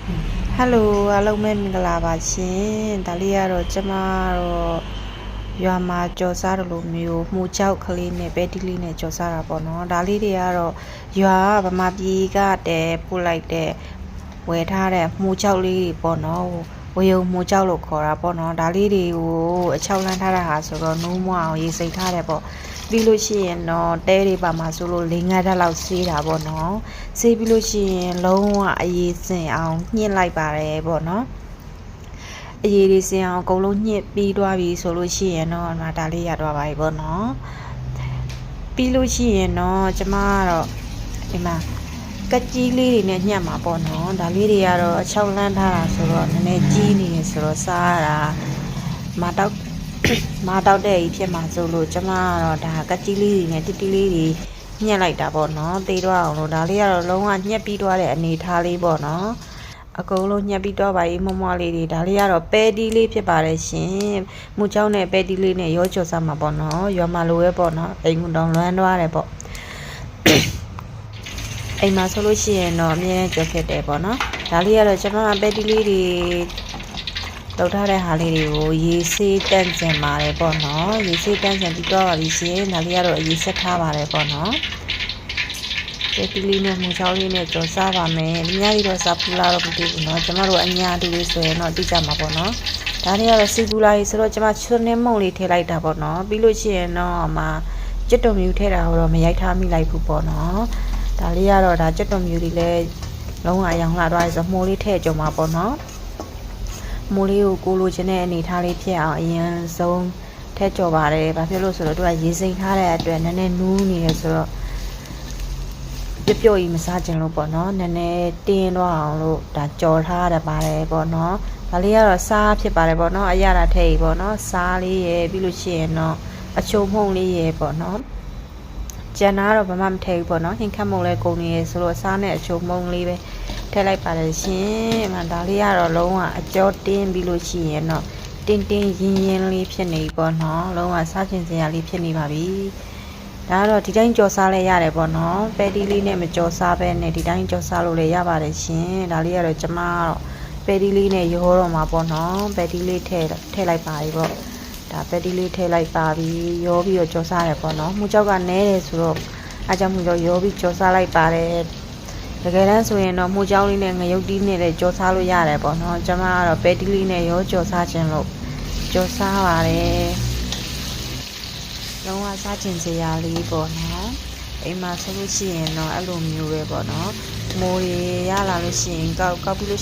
Hello, alo mem ngala ba chin. Dali ya ro chama ro ywa ma jaw sa ro lo myo mu chau khali ne petili ne jaw sa ra po no. Dali de ya ro ywa ba ma pi ka de pu like de we tha de mu chau li po no. ဝေယုံမှုကြောက်လို့ခေါ်တာပေါ့နော်ဒါလေးတွေကိုအချောက်လန်းထားတာဟာဆိုတော့နိုးမွအောင်ရေးစိတ်ထားတယ်ပေါ့ပြီးလို့ရှိရင်တော့တဲတွေပါမှာဆိုလို့၄၅ဓာတ်လောက်ဆေးတာပေါ့နော်ဆေးပြီးလို့ရှိရင်လုံးဝအရေးစင်အောင်ညှစ်လိုက်ပါတယ်ပေါ့နော်အရေးတွေစင်အောင်အကုန်လုံးညှစ်ပြီးသွားပြီဆိုလို့ရှိရင်တော့ဒါလေးရတော့ပါပြီပေါ့နော်ပြီးလို့ရှိရင်တော့ကျမကတော့ဒီမှာကကြီးလေးတွေနဲ့ညှက်မှာပေါ့နော်ဒါလေးတွေကတော့အချောက်လန်းထားတာဆိုတော့နည်းနည်းကြီးနေတယ်ဆိုတော့စားရတာမတောက်တဲ့ကြီးဖြစ်မှာဆိုလို့ကျမကတော့ဒါကကြီးလေးတွေနဲ့တိတိလေးတွေညှက်လိုက်တာပေါ့နော်သေးတော့အောင်လို့ဒါလေးကတော့လုံးဝညှက်ပြီးသွားတဲ့အနေထားလေးပေါ့နော်အကုန်လုံးညှက်ပြီးတော့ပါရေးမွှားလေးတွေဒါလေးကတော့ပဲတီးလေးဖြစ်ပါတယ်ရှင်မူချောင်းနဲ့ပဲတီးလေးနဲ့ရောကြော်စားမှာပေါ့နော်ရွာမှာလိုပဲပေါ့နော်အိမ်ကူတောင်လွမ်းသွားတယ်ပေါ့အိမ်မှာဆိုလို့ရှိရင်တော့အမြဲကြော်ဖြစ်တယ်ပေါ့နော်ဒါလေးကတော့ကျွန်တော်ပဲတီးလေးတွေတောက်ထားတဲ့ဟာလေးတွေကိုရေဆေးတန့်စင်ပါတယ်ပေါ့နော်ရေဆေးတန့်စင်ပြီးတော့ပါပြီရှင်ဒါလေးကတော့အရေးဆက်ထားပါတယ်ပေါ့နော်ပဲတီးလေးနဲ့မူချောင်းလေးနဲ့ကြော်စားပါမယ်အများကြီးတော့စားပူလာတော့မသိဘူးเนาะကျမတို့အညာတူလေးဆိုရင်တော့တိကျမှာပေါ့နော်ဒါလေးကတော့စီပူလာကြီးဆိုတော့ကျမချွန်းနေမုံလေးထည့်လိုက်တာပေါ့နော်ပြီးလို့ရှိရင်တော့မှကျွတ်တုံမြူထည့်တာတော့မရိုက်ထားမိလိုက်ဘူးပေါ့နော်ဒါလေးကတော့ဒါကျွတ်တုံမြူလေးလည်းလုံးဝအယောင်လာသွားပြီဆိုမှိုးလေးထည့်ကြမှာပေါ့နော်မိုးလေးကိုလိုချင်တဲ့အနေထားလေးဖြစ်အောင်အရင်ဆုံးထည့်ကြော်ပါတယ်ဘာဖြစ်လို့ဆိုတော့သူကရေစိမ်ထားတဲ့အတွက်နည်းနည်းနူးနေတယ်ဆိုတော့ပျော့ကြီးမစားချင်လို့ပေါ့နော်နည်းနည်းတင်းတော့အောင်လို့ဒါကြော်ထားရပါတယ်ပေါ့နော်ဒါလေးကတော့စားဖြစ်ပါတယ်ပေါ့နော်အရသာထည့်ပေါ့နော်စားလေးရယ်ပြီးလို့ရှိရင်တော့အချိုမှုန့်လေးရယ်ပေါ့နော်ကျန်တာတော့ဘာမှမထည့်ဘူးပေါ့နော်ဟင်းခတ်မုံလဲကုန်နေရယ်ဆိုတော့စားနဲ့အချိုမှုန့်လေးပဲထည့်လိုက်ပါတယ်ရှင်။ဒါလေးကတော့လုံးဝအကျော်တင်းပြီးလို့ရှိရင်တော့တင်းတင်းရင်းရင်းလေးဖြစ်နေပေါ့နော်။လုံးဝစားချင်စရာလေးဖြစ်နေပါပြီ။ဒါကတော့ဒီတိုင်းကြော်စားလဲရတယ်ပေါ့နော်။ပဲတီးလေးနဲ့မကြော်စားပဲနဲ့ဒီတိုင်းကြော်စားလို့လည်းရပါတယ်ရှင်။ဒါလေးကတော့ကျမကတော့ပဲတီးလေးနဲ့ရောတော့မှာပေါ့နော်။ပဲတီးလေးထည့်လိုက်ပါပြီပေါ့။ဒါပဲတီးလေးထည့်လိုက်ပါပြီ။ရောပြီးတော့ကြော်စားရပေါ့နော်။မှုကြောက်ကနဲတယ်ဆိုတော့အားကြောင့်မှုကြောက်ရောပြီးကြော်စားလိုက်ပါတယ်။တကယ်တမ်းဆိုရင်တော့မှုကြောင်းလေးနဲ့ငရုတ်တီးနဲ့လည်းကြော်စားလို့ရတယ်ပေါ့နော်ကျမကတော့ပဲတီးလေးနဲ့ရောကြော်စားခြင်းလို့ကြော်စားပါတယ်လုံးဝစားခြင်းစရာလေးပေါ့နော်အိမ်မှာဆိုလို့ရှိရင်တော့အဲ့လိုမျိုးပဲပေါ့နော်မိုးရရလာလို့ရှိရင်ကောက်ပြီးလို့